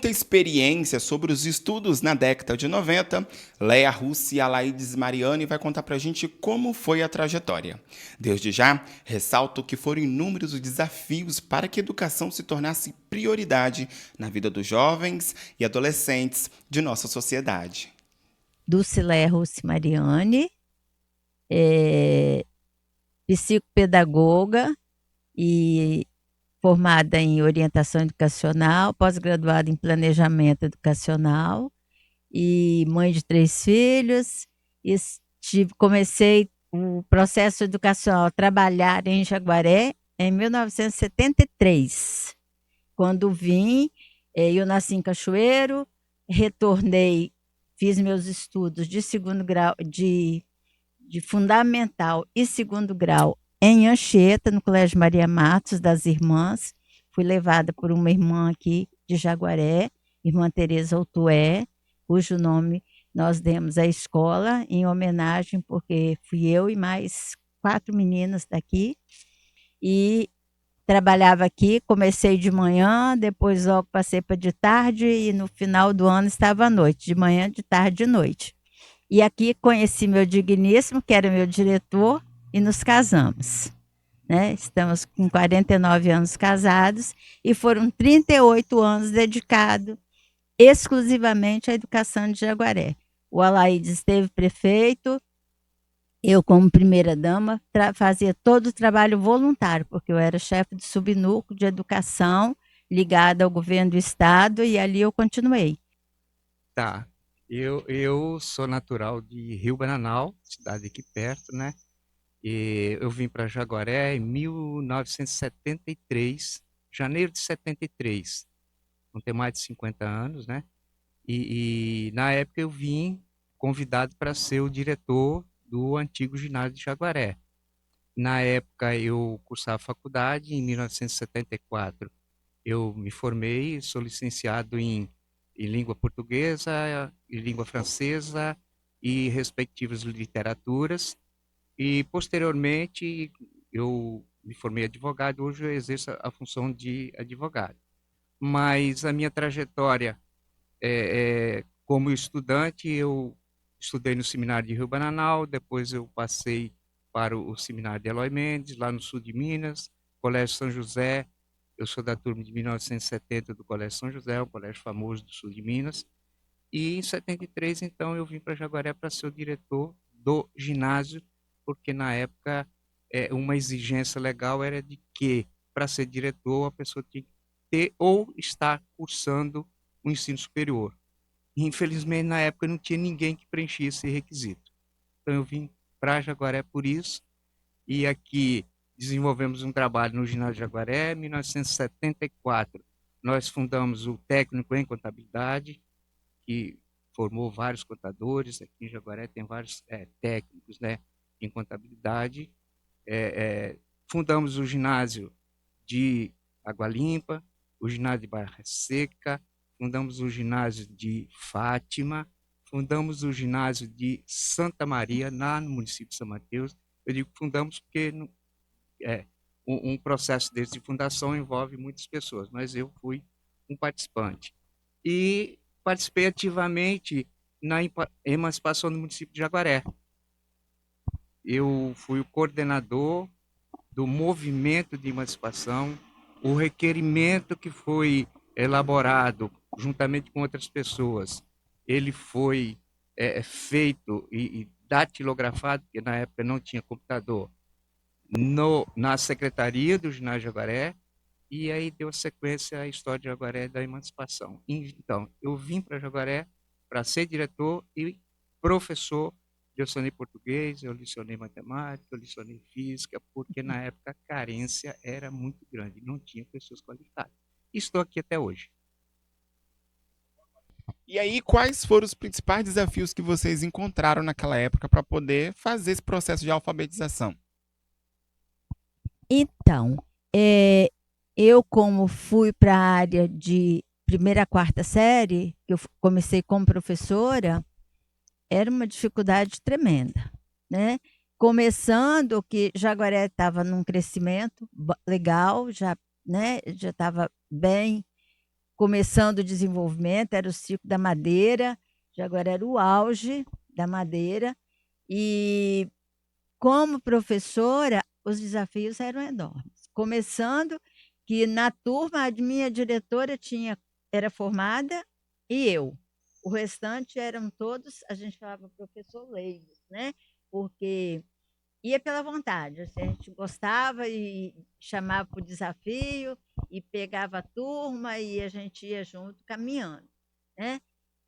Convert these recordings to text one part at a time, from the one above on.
muita experiência sobre os estudos na década de 90, Leia Russe e Alaides Mariani vai contar pra gente como foi a trajetória. Desde já, ressalto que foram inúmeros os desafios para que a educação se tornasse prioridade na vida dos jovens e adolescentes de nossa sociedade. Dulcileia Russi Mariani, é, psicopedagoga e formada em orientação educacional, pós-graduada em planejamento educacional e mãe de 3 filhos. Comecei o processo educacional a trabalhar em Jaguaré em 1973. Quando vim, eu nasci em Cachoeiro, retornei, fiz meus estudos de segundo grau, de fundamental e segundo grau em Anchieta, no Colégio Maria Matos, das Irmãs. Fui levada por uma irmã aqui de Jaguaré, irmã Tereza Altué, cujo nome nós demos à escola em homenagem, porque fui eu e mais 4 meninas daqui. E trabalhava aqui, comecei de manhã, depois logo passei para de tarde e no final do ano estava à noite, de manhã, de tarde, de noite. E aqui conheci meu digníssimo, que era meu diretor, e nos casamos. Né? Estamos com 49 anos casados e foram 38 anos dedicados exclusivamente à educação de Jaguaré. O Alaides esteve prefeito, eu, como primeira-dama, fazia todo o trabalho voluntário, porque eu era chefe de subnúcleo de educação ligada ao governo do estado e ali eu continuei. Tá. Eu sou natural de Rio Bananal, cidade aqui perto, né? E eu vim para Jaguaré em 1973, janeiro de 73. Não tem mais de 50 anos, né? E na época eu vim convidado para ser o diretor do antigo ginásio de Jaguaré. Na época eu cursava faculdade, em 1974 eu me formei, sou licenciado em língua portuguesa, em língua francesa e respectivas literaturas. E posteriormente eu me formei advogado, hoje eu exerço a função de advogado. Mas a minha trajetória como estudante, eu estudei no seminário de Rio Bananal, depois eu passei para o seminário de Eloy Mendes, lá no sul de Minas, Colégio São José. Eu sou da turma de 1970 do Colégio São José, um colégio famoso do sul de Minas. E em 73, então, eu vim para Jaguaré para ser o diretor do ginásio, porque na época uma exigência legal era de que, para ser diretor, a pessoa tinha que ter ou estar cursando o ensino superior. E, infelizmente, na época não tinha ninguém que preenchia esse requisito. Então eu vim para Jaguaré por isso, e aqui desenvolvemos um trabalho no ginásio de Jaguaré. Em 1974, nós fundamos o técnico em contabilidade, que formou vários contadores. Aqui em Jaguaré tem vários técnicos, né, em contabilidade. Fundamos o ginásio de Água Limpa, o ginásio de Barra Seca, fundamos o ginásio de Fátima, fundamos o ginásio de Santa Maria, lá no município de São Mateus. Eu digo fundamos porque um processo desse de fundação envolve muitas pessoas, mas eu fui um participante. E participei ativamente na emancipação do município de Jaguaré. Eu fui o coordenador do movimento de emancipação. O requerimento que foi elaborado juntamente com outras pessoas, ele foi feito e datilografado, porque na época não tinha computador, na secretaria do ginásio Jaguaré, e aí deu sequência à história de Jaguaré da emancipação. Então, eu vim para Jaguaré para ser diretor e professor. Eu lecionei português, eu lecionei matemática, eu lecionei física, porque na época a carência era muito grande, não tinha pessoas qualificadas. Estou aqui até hoje. E aí, quais foram os principais desafios que vocês encontraram naquela época para poder fazer esse processo de alfabetização? Então, eu como fui para a área de primeira a quarta série, que eu comecei como professora, era uma dificuldade tremenda, né? Começando que Jaguaré estava num crescimento legal, já, né, já estava bem começando o desenvolvimento, era o ciclo da madeira, Jaguaré era o auge da madeira, e como professora, os desafios eram enormes. Começando que na turma, a minha diretora era formada e eu. O restante eram todos, a gente falava professor leigos, né? Porque ia pela vontade, assim, a gente gostava e chamava para o desafio e pegava a turma e a gente ia junto caminhando, né?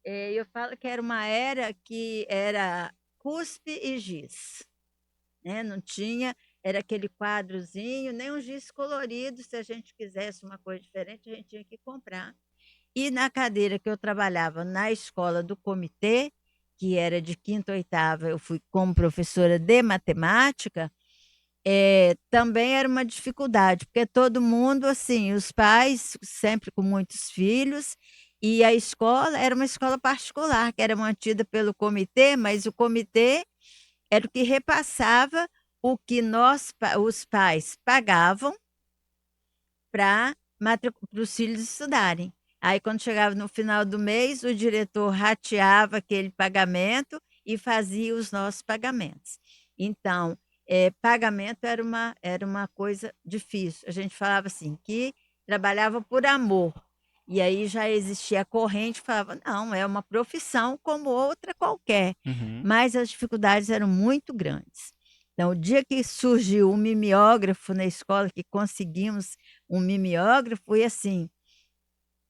Eu falo que era uma era que era cuspe e giz, né? Não tinha, era aquele quadrozinho, nem um giz colorido, se a gente quisesse uma coisa diferente, a gente tinha que comprar. E na cadeira que eu trabalhava na escola do comitê, que era de quinta a oitava, eu fui como professora de matemática, também era uma dificuldade, porque todo mundo, assim, os pais sempre com muitos filhos, e a escola era uma escola particular, que era mantida pelo comitê, mas o comitê era o que repassava o que os pais pagavam para os filhos estudarem. Aí, quando chegava no final do mês, o diretor rateava aquele pagamento e fazia os nossos pagamentos. Então, pagamento era uma coisa difícil. A gente falava assim, que trabalhava por amor. E aí já existia a corrente que falava, não, é uma profissão como outra qualquer. Uhum. Mas as dificuldades eram muito grandes. Então, o dia que surgiu o mimeógrafo na escola, que conseguimos um mimeógrafo, foi assim,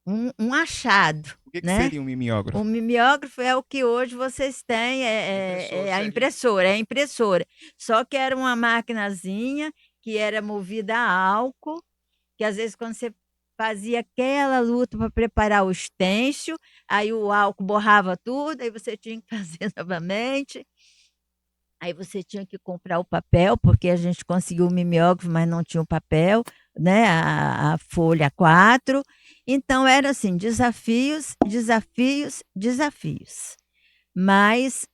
um achado, O que né? seria um O mimeógrafo? mimeógrafo é o que hoje vocês têm, Impressor a seria. impressora, é a impressora. Só que era uma maquinazinha que era movida a álcool, que às vezes quando você fazia aquela luta para preparar o estêncil, aí o álcool borrava tudo, aí você tinha que fazer novamente. Aí você tinha que comprar o papel, porque a gente conseguiu o mimeógrafo, mas não tinha o papel, né? A folha 4. Então, era assim, desafios, desafios, desafios. Mas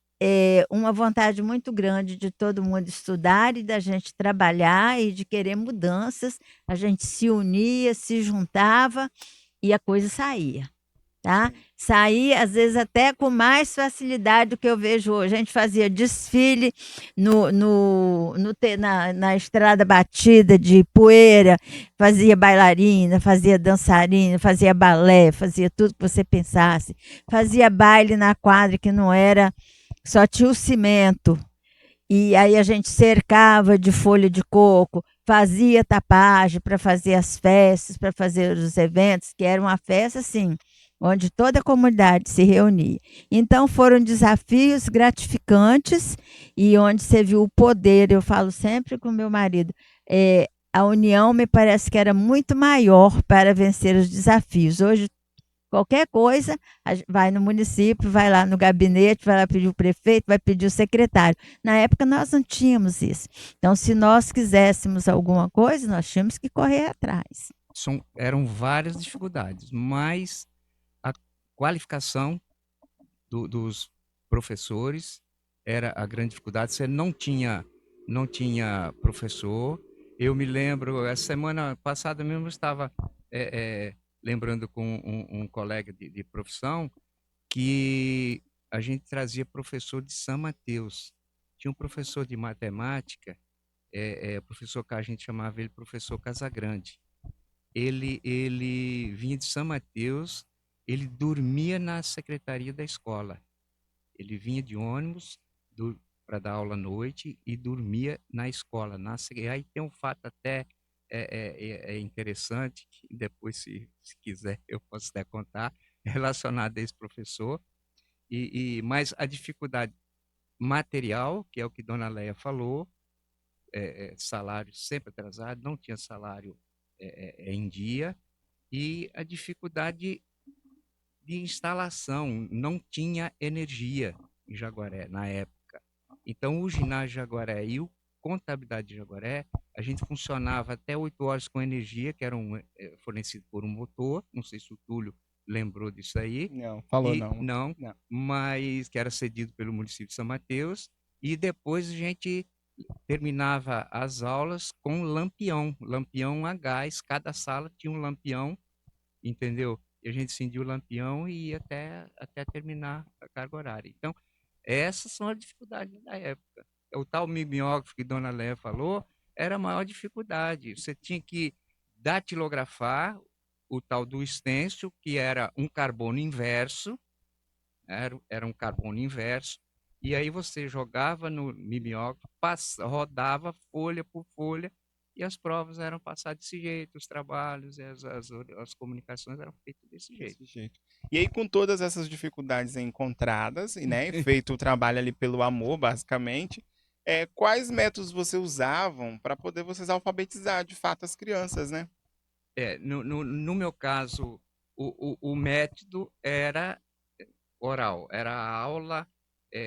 uma vontade muito grande de todo mundo estudar e da gente trabalhar e de querer mudanças. A gente se unia, se juntava e a coisa saía. Tá? Sim. Saí, às vezes, até com mais facilidade do que eu vejo hoje. A gente fazia desfile na estrada batida de poeira, fazia bailarina, fazia dançarina, fazia balé, fazia tudo que você pensasse. Fazia baile na quadra que não era, só tinha o cimento. E aí a gente cercava de folha de coco, fazia tapagem para fazer as festas, para fazer os eventos, que era uma festa assim, onde toda a comunidade se reunia. Então foram desafios gratificantes e onde você viu o poder. Eu falo sempre com meu marido, a união me parece que era muito maior para vencer os desafios. Hoje qualquer coisa, vai no município, vai lá no gabinete, vai lá pedir o prefeito, vai pedir o secretário. Na época nós não tínhamos isso. Então, se nós quiséssemos alguma coisa, nós tínhamos que correr atrás. Eram várias dificuldades, mas a qualificação dos professores era a grande dificuldade. Você não tinha professor. Eu me lembro, essa semana passada mesmo eu estava lembrando com um colega de profissão que a gente trazia professor de São Mateus. Tinha um professor de matemática, o professor que a gente chamava ele professor Casagrande. Ele vinha de São Mateus, ele dormia na secretaria da escola. Ele vinha de ônibus para dar aula à noite e dormia na escola. E aí tem um fato até interessante, que depois, se quiser, eu posso até contar, relacionado a esse professor. Mas a dificuldade material, que é o que Dona Leia falou, salário sempre atrasado, não tinha salário em dia, e a dificuldade de instalação, não tinha energia em Jaguaré na época. Então, o ginásio Jaguaré e o contabilidade de Jaguaré, a gente funcionava até 8 horas com energia, que era fornecido por um motor, não sei se o Túlio lembrou disso aí. Não, falou não. Não, Não. mas que era cedido pelo município de São Mateus, e depois a gente terminava as aulas com lampião a gás, cada sala tinha um lampião, entendeu? e a gente acendia o lampião e ia até terminar a carga horária. Então, essas são as dificuldades da época. O tal mimeógrafo que Dona Léa falou era a maior dificuldade. Você tinha que datilografar o tal do stencil, que era um carbono inverso, era um carbono inverso, e aí você jogava no mimeógrafo, rodava folha por folha, e as provas eram passadas desse jeito, os trabalhos, as comunicações eram feitas desse jeito. Desse jeito. E aí, com todas essas dificuldades encontradas, e, né, feito o trabalho ali pelo amor, basicamente, quais métodos você usavam para poder vocês alfabetizar de fato as crianças, né? No meu caso, o método era oral, era a aula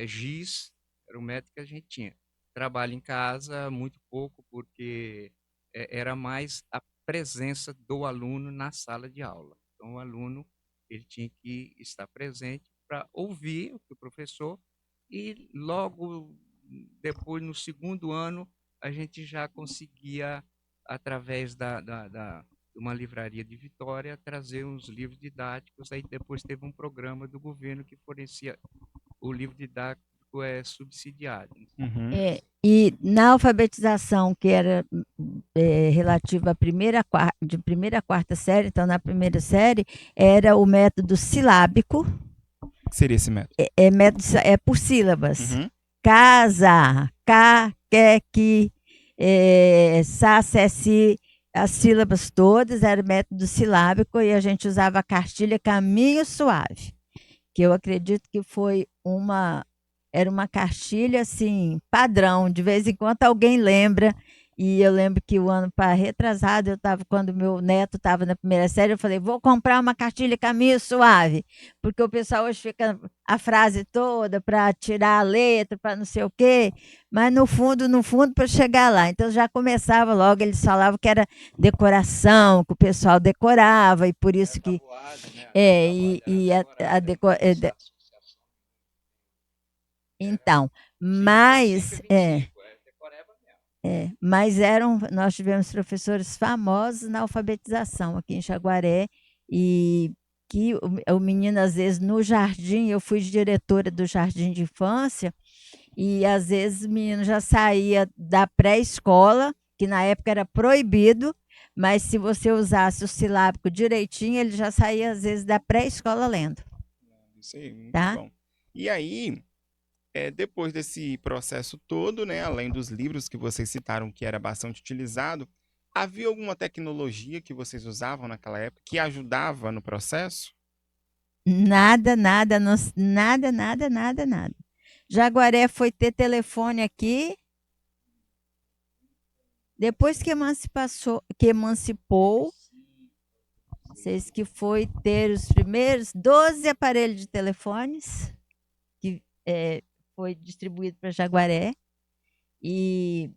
GIS, era o método que a gente tinha. Trabalho em casa, muito pouco, porque era mais a presença do aluno na sala de aula. Então, o aluno ele tinha que estar presente para ouvir o que o professor, e logo depois, no segundo ano, a gente já conseguia, através de uma livraria de Vitória, trazer uns livros didáticos. Aí depois teve um programa do governo que fornecia o livro didático subsidiado. Uhum. E na alfabetização, que era relativa à de primeira a quarta série, então na primeira série, era o método silábico, O que seria esse método? é por sílabas. Uhum. Casa, ca, que, que, sa, se, si, as sílabas todas, era o método silábico, e a gente usava a cartilha Caminho Suave, que eu acredito que era uma cartilha assim, padrão, de vez em quando alguém lembra. E eu lembro que o ano retrasado, quando meu neto estava na primeira série, eu falei, vou comprar uma cartilha Caminho Suave, porque o pessoal hoje fica a frase toda para tirar a letra, para não sei o quê, mas no fundo, para chegar lá. Então já começava logo, eles falavam que era decoração, que o pessoal decorava, e por isso que. Então, mas nós tivemos professores famosos na alfabetização aqui em Jaguaré, e que o menino, às vezes, no jardim, eu fui diretora do jardim de infância, e às vezes o menino já saía da pré-escola, que na época era proibido, mas se você usasse o silábico direitinho, ele já saía, às vezes, da pré-escola lendo. Isso aí, muito Tá? bom. E aí, depois desse processo todo, né, além dos livros que vocês citaram que era bastante utilizado, havia alguma tecnologia que vocês usavam naquela época que ajudava no processo? Nada, nada, nada, nada, nada, nada. Jaguaré foi ter telefone aqui depois que emancipou, vocês que foi ter os primeiros 12 aparelhos de telefones, que foi distribuído para Jaguaré, e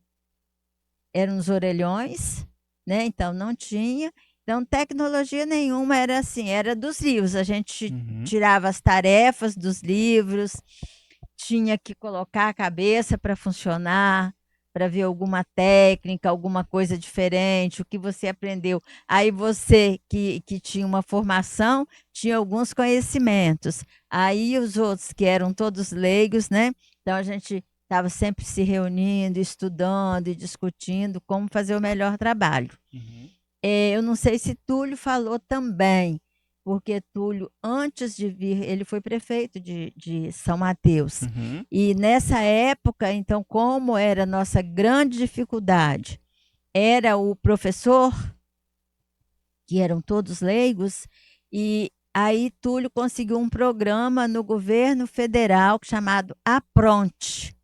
eram os orelhões, né? Então não tinha. Então, tecnologia nenhuma, era assim, era dos livros. A gente tirava as tarefas dos livros, tinha que colocar a cabeça para funcionar, para ver alguma técnica, alguma coisa diferente, o que você aprendeu. Aí você, que tinha uma formação, tinha alguns conhecimentos. Aí os outros, que eram todos leigos, né? Então, a gente estava sempre se reunindo, estudando e discutindo como fazer o melhor trabalho. Eu não sei se Túlio falou também, porque Túlio, antes de vir, ele foi prefeito de São Mateus. E nessa época, então, como era a nossa grande dificuldade, era o professor, que eram todos leigos, e aí Túlio conseguiu um programa no governo federal chamado Apronte.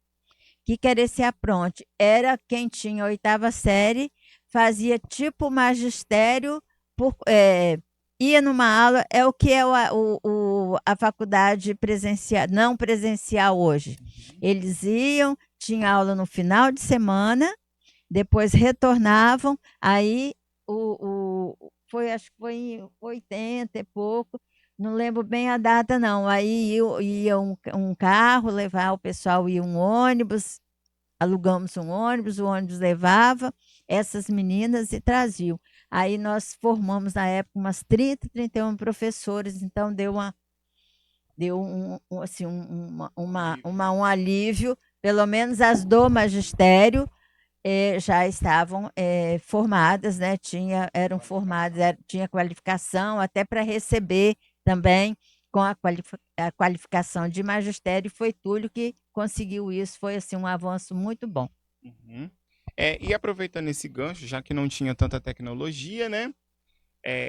O que era esse Apronte? Era quem tinha a 8ª série, fazia tipo magistério, ia numa aula, é o que é a faculdade presencial, não presencial hoje. Eles iam, tinha aula no final de semana, depois retornavam, aí acho que foi em 80 e pouco, não lembro bem a data não, aí ia um carro levar o pessoal, ia um ônibus, alugamos um ônibus, o ônibus levava essas meninas e traziam. Aí nós formamos, na época, umas 30, 31 professores, então deu assim, um alívio, pelo menos as do magistério já estavam formadas, né? Eram formadas, tinha qualificação até para receber também com a qualificação de magistério, foi Túlio que conseguiu isso, foi assim um avanço muito bom. Uhum. E aproveitando esse gancho, já que não tinha tanta tecnologia, né?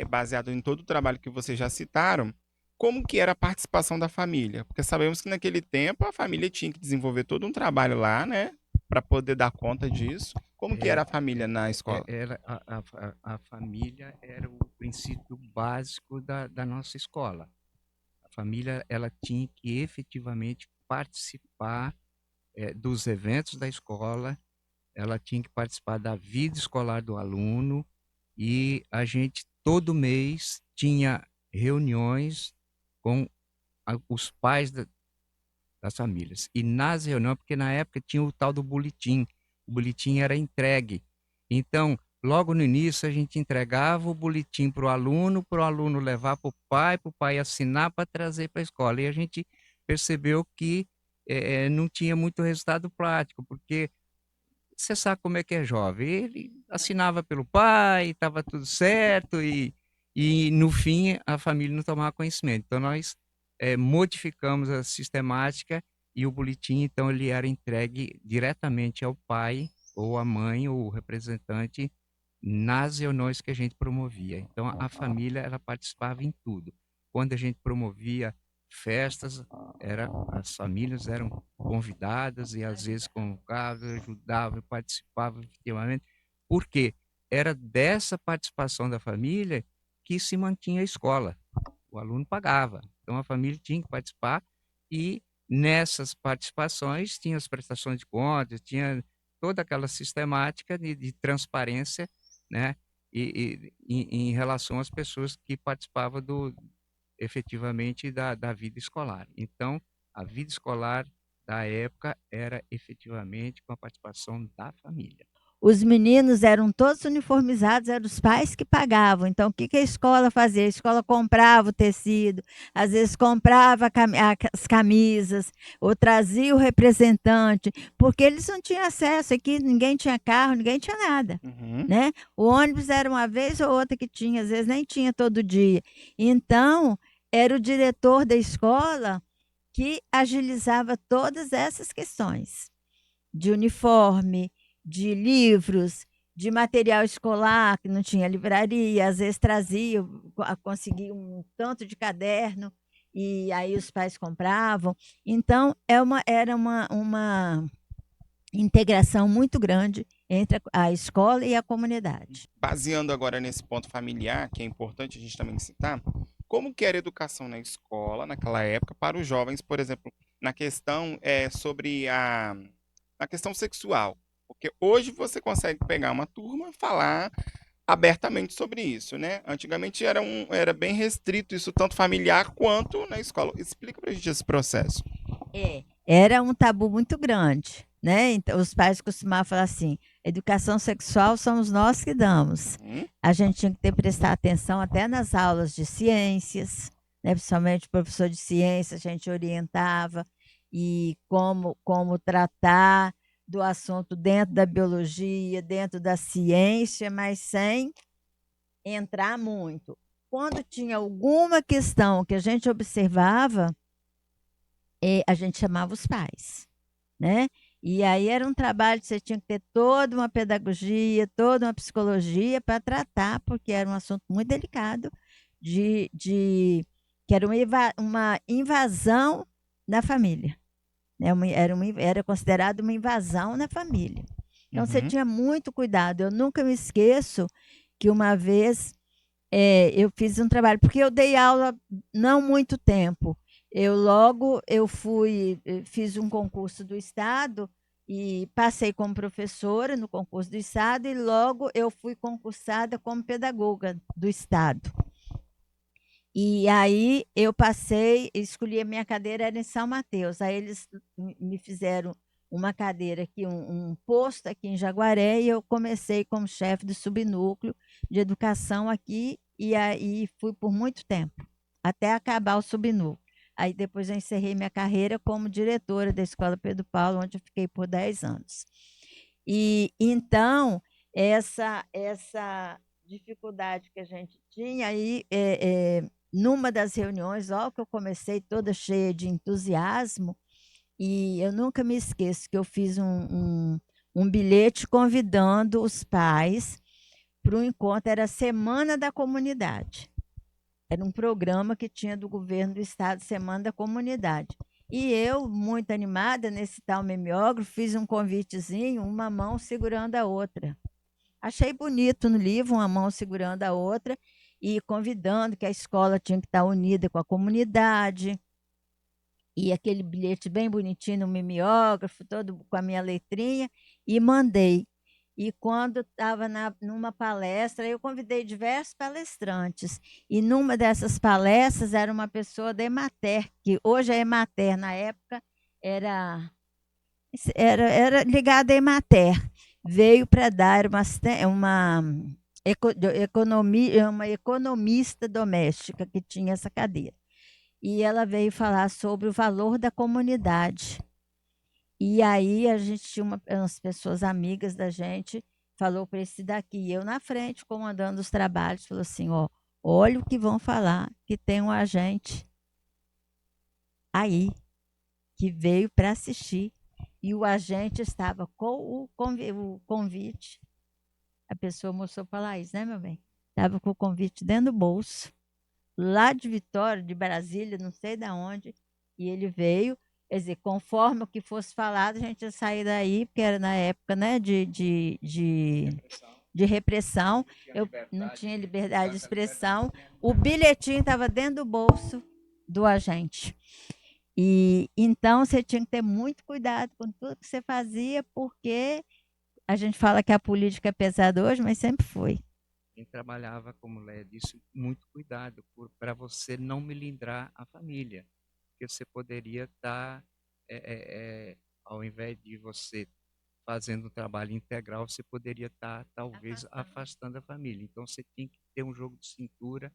Baseado em todo o trabalho que vocês já citaram, como que era a participação da família? Porque sabemos que naquele tempo a família tinha que desenvolver todo um trabalho lá, né? Para poder dar conta disso. Como que era a família na escola? A família era o princípio básico da nossa escola. A família ela tinha que efetivamente participar dos eventos da escola, ela tinha que participar da vida escolar do aluno, e a gente todo mês tinha reuniões com os pais das famílias. E nas reuniões, porque na época tinha o tal do boletim, o boletim era entregue. Então, logo no início, a gente entregava o boletim para o aluno levar para o pai assinar para trazer para a escola. E a gente percebeu que não tinha muito resultado prático, porque você sabe como é que é jovem. Ele assinava pelo pai, estava tudo certo, e no fim a família não tomava conhecimento. Então nós modificamos a sistemática, e o boletim, então, ele era entregue diretamente ao pai ou à mãe ou representante nas reuniões que a gente promovia. Então a família ela participava em tudo. Quando a gente promovia festas, as famílias eram convidadas e às vezes convocavam, ajudavam, participavam efetivamente. Por quê? Era dessa participação da família que se mantinha a escola. O aluno pagava, então a família tinha que participar, e nessas participações tinha as prestações de contas, tinha toda aquela sistemática de transparência, né? Em relação às pessoas que participavam efetivamente da vida escolar. Então, a vida escolar da época era efetivamente com a participação da família. Os meninos eram todos uniformizados, eram os pais que pagavam. Então, o que a escola fazia? A escola comprava o tecido, às vezes comprava as camisas, ou trazia o representante, porque eles não tinham acesso aqui, ninguém tinha carro, ninguém tinha nada. Uhum. Né? O ônibus era uma vez ou outra que tinha, às vezes nem tinha todo dia. Então, era o diretor da escola que agilizava todas essas questões de uniforme, de livros, de material escolar, que não tinha livraria, às vezes trazia, conseguia um tanto de caderno, e aí os pais compravam. Então, era uma integração muito grande entre a escola e a comunidade. Baseando agora nesse ponto familiar, que é importante a gente também citar, como que era a educação na escola naquela época para os jovens, por exemplo, na questão sobre a questão sexual? Porque hoje você consegue pegar uma turma e falar abertamente sobre isso, né? Antigamente era bem restrito isso, tanto familiar quanto na escola. Explica pra gente esse processo. Era um tabu muito grande, né? Então, os pais costumavam falar assim: educação sexual somos nós que damos. Uhum. A gente tinha que prestar atenção até nas aulas de ciências, né? Principalmente o professor de ciências, a gente orientava e como tratar do assunto dentro da biologia, dentro da ciência, mas sem entrar muito. Quando tinha alguma questão que a gente observava, a gente chamava os pais, né? E aí era um trabalho que você tinha que ter toda uma pedagogia, toda uma psicologia para tratar, porque era um assunto muito delicado, que era uma invasão na família, né? Era considerado uma invasão na família. Então você Uhum. tinha muito cuidado. Eu nunca me esqueço que uma vez eu fiz um trabalho, porque eu dei aula não muito tempo. Fiz um concurso do Estado e passei como professora no concurso do Estado, e logo eu fui concursada como pedagoga do Estado. E aí eu escolhi a minha cadeira, era em São Mateus. Aí eles me fizeram uma cadeira aqui, um posto aqui em Jaguaré, e eu comecei como chefe do subnúcleo de educação aqui, e aí fui por muito tempo, até acabar o subnúcleo. Aí depois eu encerrei minha carreira como diretora da Escola Pedro Paulo, onde eu fiquei por 10 anos. E então, essa dificuldade que a gente tinha, aí, numa das reuniões, ó, que eu comecei toda cheia de entusiasmo, e eu nunca me esqueço que eu fiz um bilhete convidando os pais para o encontro, era a Semana da Comunidade. Era um programa que tinha do governo do estado, Semana da Comunidade. E eu, muito animada nesse tal mimeógrafo, fiz um convitezinho, uma mão segurando a outra. Achei bonito no livro, uma mão segurando a outra e convidando que a escola tinha que estar unida com a comunidade. E aquele bilhete bem bonitinho no mimeógrafo, todo com a minha letrinha, e mandei. E quando estava numa palestra, eu convidei diversos palestrantes. E numa dessas palestras era uma pessoa da Emater, que hoje é Emater, na época era ligada à Emater. Veio para dar uma economista doméstica que tinha essa cadeira. E ela veio falar sobre o valor da comunidade. E aí a gente tinha umas pessoas amigas da gente, falou para esse daqui, eu na frente, comandando os trabalhos, falou assim, ó, olha o que vão falar, que tem um agente aí, que veio para assistir, e o agente estava com o convite, a pessoa mostrou para a Laís, né, meu bem? Estava com o convite dentro do bolso, lá de Vitória, de Brasília, não sei de onde, e ele veio, quer dizer, conforme o que fosse falado, a gente ia sair daí, porque era na época, né, de repressão, eu não tinha liberdade de expressão, o bilhetinho estava dentro do bolso do agente. E então você tinha que ter muito cuidado com tudo que você fazia, porque a gente fala que a política é pesada hoje, mas sempre foi. Quem trabalhava, como Léa disse, muito cuidado para você não melindrar a família, porque você poderia estar, ao invés de você fazendo um trabalho integral, você poderia estar, talvez, afastando a família. Então, você tinha que ter um jogo de cintura,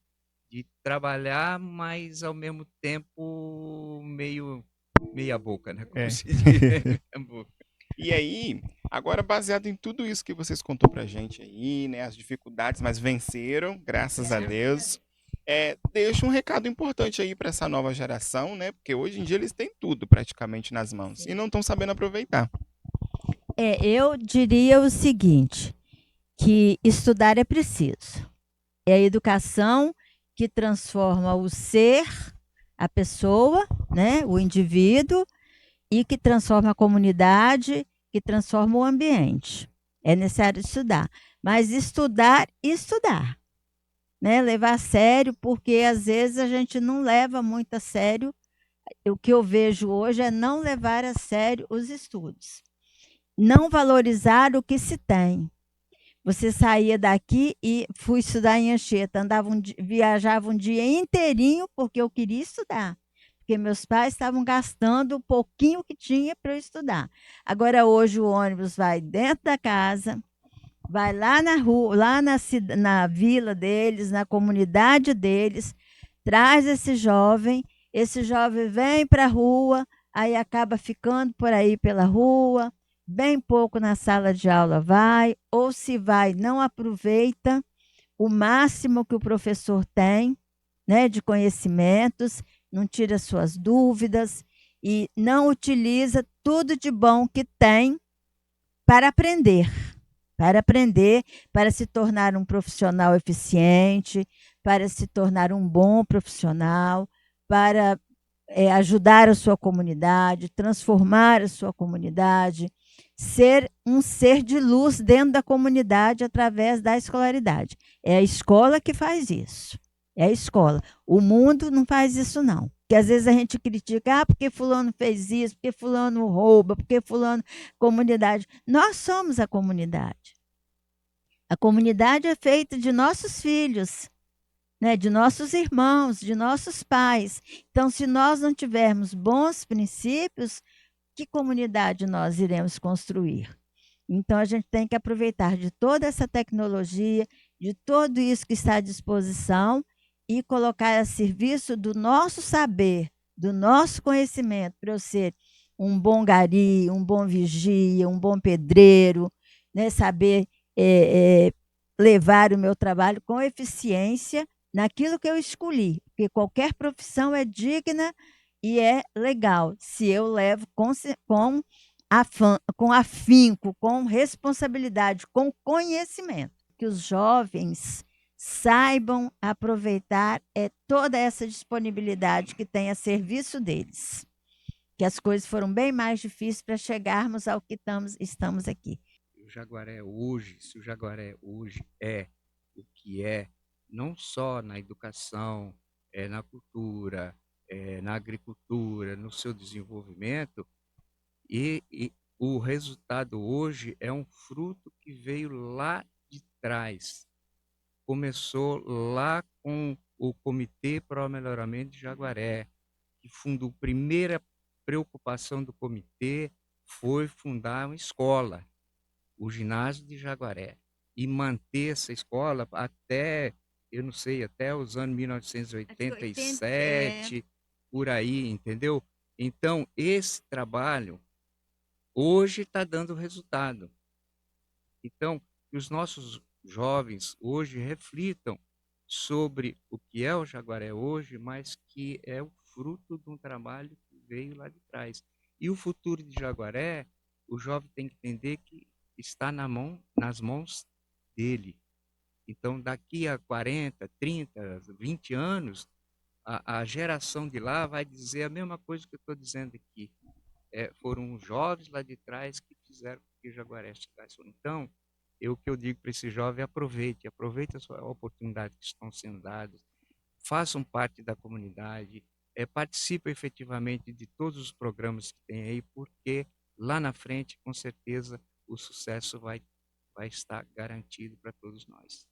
de trabalhar, mas, ao mesmo tempo, meia boca, né? Como se diz, meia boca. E aí, agora baseado em tudo isso que vocês contou pra gente aí, né, as dificuldades, mas venceram, graças a Deus. Deixa um recado importante aí para essa nova geração, né? Porque hoje em dia eles têm tudo praticamente nas mãos e não estão sabendo aproveitar. Eu diria o seguinte, que estudar é preciso. É a educação que transforma o ser, a pessoa, né, o indivíduo, e que transforma a comunidade, que transforma o ambiente. É necessário estudar. Mas estudar, né? Levar a sério, porque às vezes a gente não leva muito a sério. O que eu vejo hoje é não levar a sério os estudos. Não valorizar o que se tem. Você saía daqui e fui estudar em Anchieta, viajava um dia inteirinho porque eu queria estudar. Porque meus pais estavam gastando o pouquinho que tinha para eu estudar. Agora, hoje, o ônibus vai dentro da casa, vai lá na rua, lá na vila deles, na comunidade deles, traz esse jovem vem para a rua, aí acaba ficando por aí pela rua, bem pouco na sala de aula vai, ou se vai, não aproveita o máximo que o professor tem, né, de conhecimentos, não tira suas dúvidas e não utiliza tudo de bom que tem para aprender, para se tornar um profissional eficiente, para se tornar um bom profissional, para ajudar a sua comunidade, transformar a sua comunidade, ser um ser de luz dentro da comunidade através da escolaridade. É a escola que faz isso. É a escola. O mundo não faz isso, não. Porque às vezes a gente critica, porque fulano fez isso, porque fulano rouba, porque fulano... Comunidade. Nós somos a comunidade. A comunidade é feita de nossos filhos, né, de nossos irmãos, de nossos pais. Então, se nós não tivermos bons princípios, que comunidade nós iremos construir? Então, a gente tem que aproveitar de toda essa tecnologia, de tudo isso que está à disposição e colocar a serviço do nosso saber, do nosso conhecimento, para eu ser um bom gari, um bom vigia, um bom pedreiro, né? Saber levar o meu trabalho com eficiência naquilo que eu escolhi, porque qualquer profissão é digna e é legal, se eu levo com afinco, com responsabilidade, com conhecimento. Que os jovens saibam aproveitar toda essa disponibilidade que tem a serviço deles. Que as coisas foram bem mais difíceis para chegarmos ao que estamos aqui. O Jaguaré hoje, se o Jaguaré hoje é o que é, não só na educação, na cultura, na agricultura, no seu desenvolvimento, e o resultado hoje é um fruto que veio lá de trás. Começou lá com o Comitê para o Melhoramento de Jaguaré, que fundou, a primeira preocupação do comitê foi fundar uma escola, o ginásio de Jaguaré, e manter essa escola até, eu não sei, até os anos 1987, por aí, entendeu? Então, esse trabalho hoje está dando resultado. Então, que os nossos jovens hoje reflitam sobre o que é o Jaguaré hoje, mas que é o fruto de um trabalho que veio lá de trás. E o futuro de Jaguaré, o jovem tem que entender que está nas mãos dele. Então, daqui a 40, 30, 20 anos, a geração de lá vai dizer a mesma coisa que eu estou dizendo aqui. Foram os jovens lá de trás que fizeram com que o Jaguaré chegasse. Então, o que eu digo para esse jovem, aproveite a sua oportunidade que estão sendo dadas, façam parte da comunidade, participem efetivamente de todos os programas que tem aí, porque lá na frente, com certeza, o sucesso vai estar garantido para todos nós.